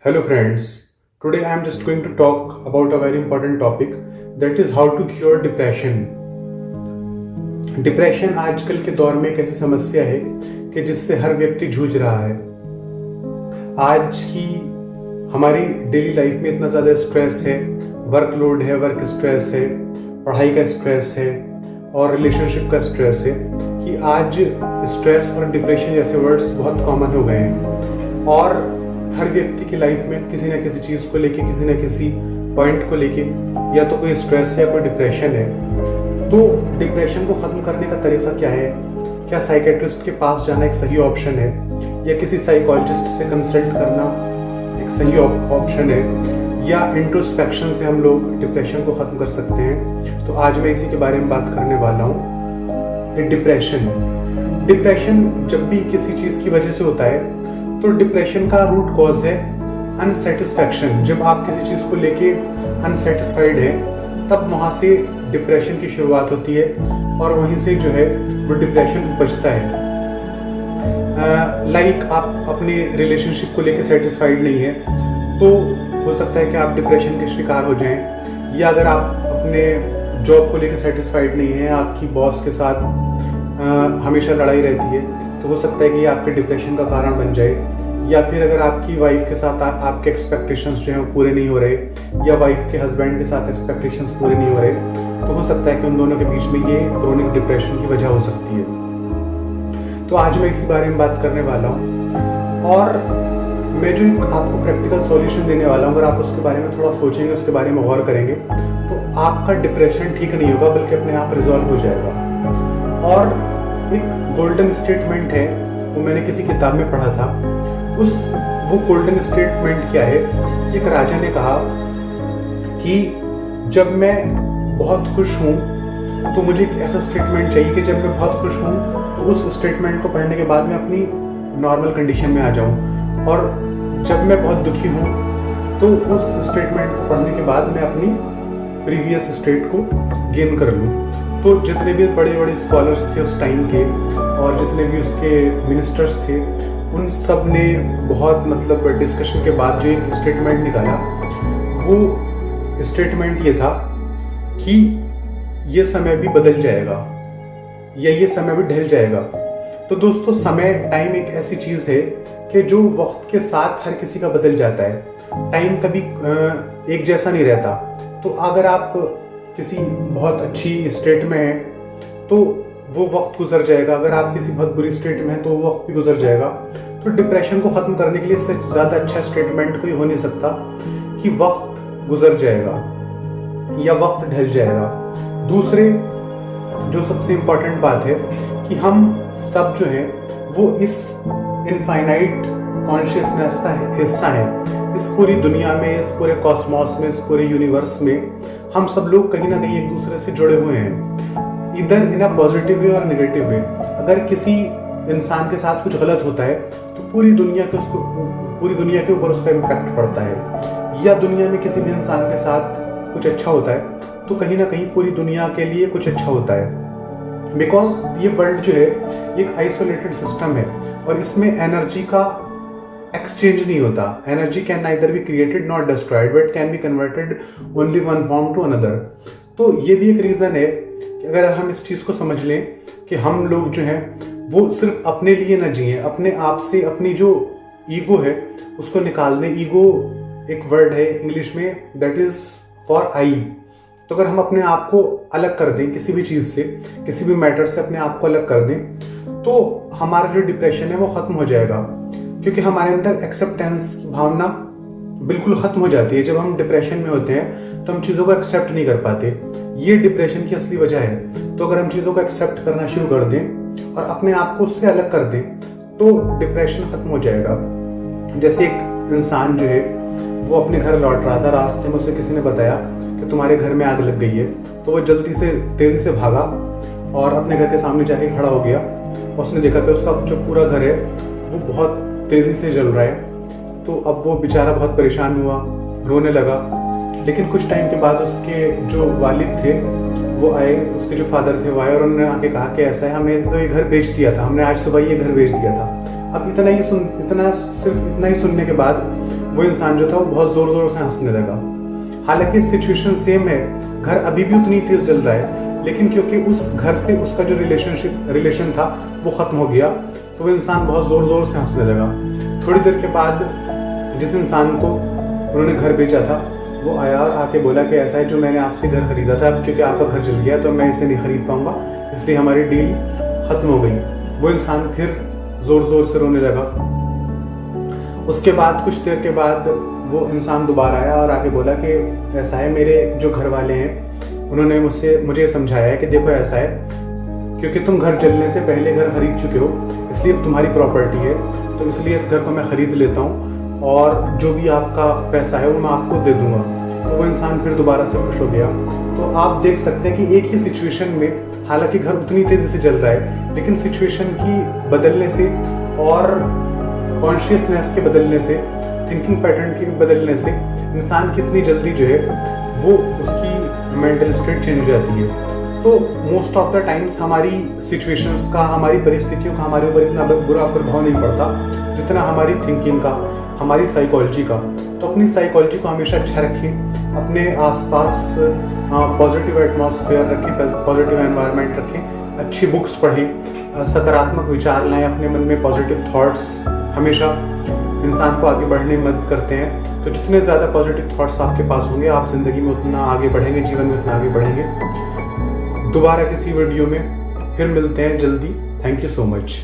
Hello friends, today I am just going to talk about a very important topic, that is how to cure depression. Depression आजकल के दौर में एक ऐसी समस्या है कि जिससे हर व्यक्ति जूझ रहा है। आज की हमारी डेली लाइफ में इतना ज़्यादा स्ट्रेस है, वर्कलोड है, वर्क स्ट्रेस है, पढ़ाई का स्ट्रेस है और रिलेशनशिप का स्ट्रेस है कि आज स्ट्रेस और डिप्रेशन जैसे वर्ड्स बहुत कॉमन हो गए हैं और हर व्यक्ति की लाइफ में किसी न किसी चीज़ को लेके, किसी न किसी पॉइंट को लेके या तो कोई स्ट्रेस है या कोई डिप्रेशन है। तो डिप्रेशन को ख़त्म करने का तरीका क्या है? क्या साइकेट्रिस्ट के पास जाना एक सही ऑप्शन है या किसी साइकोलॉजिस्ट से कंसल्ट करना एक सही ऑप्शन है या इंट्रोस्पेक्शन से हम लोग डिप्रेशन को ख़त्म कर सकते हैं? तो आज मैं इसी के बारे में बात करने वाला हूँ कि डिप्रेशन जब भी किसी चीज़ की वजह से होता है तो डिप्रेशन का रूट कॉज है अनसेटिस्फैक्शन। जब आप किसी चीज़ को लेके अनसेटिस्फाइड हैं तब वहाँ से डिप्रेशन की शुरुआत होती है और वहीं से जो है वो डिप्रेशन उपजता है। लाइक आप अपने रिलेशनशिप को लेके सेटिस्फाइड नहीं है तो हो सकता है कि आप डिप्रेशन के शिकार हो जाएं, या अगर आप अपने जॉब को लेके सेटिस्फाइड नहीं है, आपकी बॉस के साथ हमेशा लड़ाई रहती है तो हो सकता है कि ये आपके डिप्रेशन का कारण बन जाए। या फिर अगर आपकी वाइफ के साथ आपके एक्सपेक्टेशंस जो हैं वो पूरे नहीं हो रहे या वाइफ के हस्बैंड के साथ एक्सपेक्टेशंस पूरे नहीं हो रहे तो हो सकता है कि उन दोनों के बीच में ये क्रोनिक डिप्रेशन की वजह हो सकती है। तो आज मैं इसी बारे में बात करने वाला हूँ और मैं जो आपको प्रैक्टिकल सॉल्यूशन देने वाला हूँ, अगर आप उसके बारे में थोड़ा सोचेंगे, उसके बारे में गौर करेंगे तो आपका डिप्रेशन ठीक नहीं होगा बल्कि अपने आप रिजॉल्व हो जाएगा। और एक गोल्डन स्टेटमेंट है, वो मैंने किसी किताब में पढ़ा था। वो गोल्डन स्टेटमेंट क्या है? एक राजा ने कहा कि जब मैं बहुत खुश हूँ तो मुझे एक ऐसा स्टेटमेंट चाहिए कि जब मैं बहुत खुश हूँ तो उस स्टेटमेंट को पढ़ने के बाद मैं अपनी नॉर्मल कंडीशन में आ जाऊँ, और जब मैं बहुत दुखी हूँ तो उस स्टेटमेंट को पढ़ने के बाद मैं अपनी प्रीवियस स्टेट को गेन कर लूँ। तो जितने भी बड़े बड़े स्कॉलर्स थे उस टाइम के और जितने भी उसके मिनिस्टर्स थे उन सब ने बहुत डिस्कशन के बाद जो एक स्टेटमेंट निकाला, वो स्टेटमेंट ये था कि ये समय भी बदल जाएगा या ये समय भी ढल जाएगा। तो दोस्तों, समय, टाइम एक ऐसी चीज़ है कि जो वक्त के साथ हर किसी का बदल जाता है। टाइम कभी एक जैसा नहीं रहता। तो अगर आप किसी बहुत अच्छी स्टेट में हैं तो वो वक्त गुजर जाएगा, अगर आप किसी बहुत बुरी स्टेट में हैं तो वो वक्त भी गुजर जाएगा। तो डिप्रेशन को ख़त्म करने के लिए इससे ज़्यादा अच्छा स्टेटमेंट कोई हो नहीं सकता कि वक्त गुजर जाएगा या वक्त ढल जाएगा। दूसरे जो सबसे इम्पोर्टेंट बात है कि हम सब जो हैं वो इस इनफाइनाइट कॉन्शियसनेस का हिस्सा हैं। इस पूरी दुनिया में, इस पूरे कॉस्मॉस में, इस पूरे यूनिवर्स में हम सब लोग कहीं ना कहीं एक दूसरे से जुड़े हुए हैं, इधर इन अ पॉजिटिव वे और नेगेटिव वे। अगर किसी इंसान के साथ कुछ गलत होता है तो पूरी दुनिया के ऊपर उसका इम्पैक्ट पड़ता है, या दुनिया में किसी भी इंसान के साथ कुछ अच्छा होता है तो कहीं ना कहीं पूरी दुनिया के लिए कुछ अच्छा होता है। बिकॉज ये वर्ल्ड जो है एक आइसोलेटेड सिस्टम है और इसमें एनर्जी का एक्सचेंज नहीं होता। Energy can neither be created not destroyed but can be converted only one form to another. तो ये भी एक रीज़न है कि अगर हम इस चीज़ को समझ लें कि हम लोग जो हैं वो सिर्फ अपने लिए न जिए, अपने आप से अपनी जो ईगो है उसको निकाल दें। ईगो एक वर्ड है इंग्लिश में, दैट इज़ फॉर आई। तो अगर हम अपने आप को अलग कर दें किसी भी चीज़ से, किसी भी मैटर से अपने आप को अलग कर दें तो हमारा जो डिप्रेशन है वो ख़त्म हो जाएगा, क्योंकि हमारे अंदर एक्सेप्टेंस की भावना बिल्कुल ख़त्म हो जाती है। जब हम डिप्रेशन में होते हैं तो हम चीज़ों को एक्सेप्ट नहीं कर पाते। ये डिप्रेशन की असली वजह है। तो अगर हम चीज़ों को एक्सेप्ट करना शुरू कर दें और अपने आप को उससे अलग कर दें तो डिप्रेशन ख़त्म हो जाएगा। जैसे एक इंसान जो है वो अपने घर लौट रहा था, रास्ते में उसे किसी ने बताया कि तुम्हारे घर में आग लग गई है, तो वो तेज़ी से भागा और अपने घर के सामने जाके खड़ा हो गया। उसने देखा कि उसका जो पूरा घर है वो बहुत तेज़ी से जल रहा है। तो अब वो बेचारा बहुत परेशान हुआ, रोने लगा। लेकिन कुछ टाइम के बाद उसके जो वालिद थे वो आए, उसके जो फादर थे वो आए और उन्होंने आके कहा कि ऐसा है, हमने तो ये घर बेच दिया था, हमने आज सुबह ये घर बेच दिया था। अब इतना ही सुनने के बाद वो इंसान जो था वो बहुत ज़ोर ज़ोर से हंसने लगा। हालांकि सिचुएशन सेम है, घर अभी भी उतनी तेज जल रहा है, लेकिन क्योंकि उस घर से उसका जो रिलेशन था वो ख़त्म हो गया, तो वो इंसान बहुत ज़ोर ज़ोर से हंसने लगा। थोड़ी देर के बाद जिस इंसान को उन्होंने घर बेचा था वो आया और आके बोला कि ऐसा है, जो मैंने आपसे घर खरीदा था, अब क्योंकि आपका घर जल गया तो मैं इसे नहीं खरीद पाऊंगा, इसलिए हमारी डील ख़त्म हो गई। वो इंसान फिर ज़ोर ज़ोर से रोने लगा। उसके बाद कुछ देर के बाद वो इंसान दोबारा आया और आके बोला कि ऐसा है, मेरे जो घर वाले हैं उन्होंने मुझे समझाया है कि देखो ऐसा है, क्योंकि तुम घर जलने से पहले घर खरीद चुके हो, इसलिए तुम्हारी प्रॉपर्टी है, तो इसलिए इस घर को मैं ख़रीद लेता हूँ और जो भी आपका पैसा है वो मैं आपको दे दूँगा। तो वो इंसान फिर दोबारा से खुश हो गया। तो आप देख सकते हैं कि एक ही सिचुएशन में, हालांकि घर उतनी तेज़ी से जल रहा है, लेकिन सिचुएशन की बदलने से और कॉन्शियसनेस के बदलने से, थिंकिंग पैटर्न के बदलने से इंसान कितनी जल्दी जो है वो उसकी मेंटल स्टेट चेंज हो जाती है। तो मोस्ट ऑफ द टाइम्स हमारी सिचुएशंस का, हमारी परिस्थितियों का हमारे ऊपर इतना बुरा प्रभाव नहीं पड़ता जितना हमारी थिंकिंग का, हमारी साइकोलॉजी का। तो अपनी साइकोलॉजी को हमेशा अच्छा रखें, अपने आसपास पॉजिटिव एटमॉस्फेयर रखें, पॉजिटिव एनवायरनमेंट रखें, अच्छी बुक्स पढ़ें, सकारात्मक विचार लाएं अपने मन में। पॉजिटिव थॉट्स हमेशा इंसान को आगे बढ़ने में मदद करते हैं। तो जितने ज़्यादा पॉजिटिव थॉट्स आपके पास होंगे, आप ज़िंदगी में उतना आगे बढ़ेंगे, जीवन में उतना आगे बढ़ेंगे। दोबारा किसी वीडियो में फिर मिलते हैं जल्दी। Thank you so much.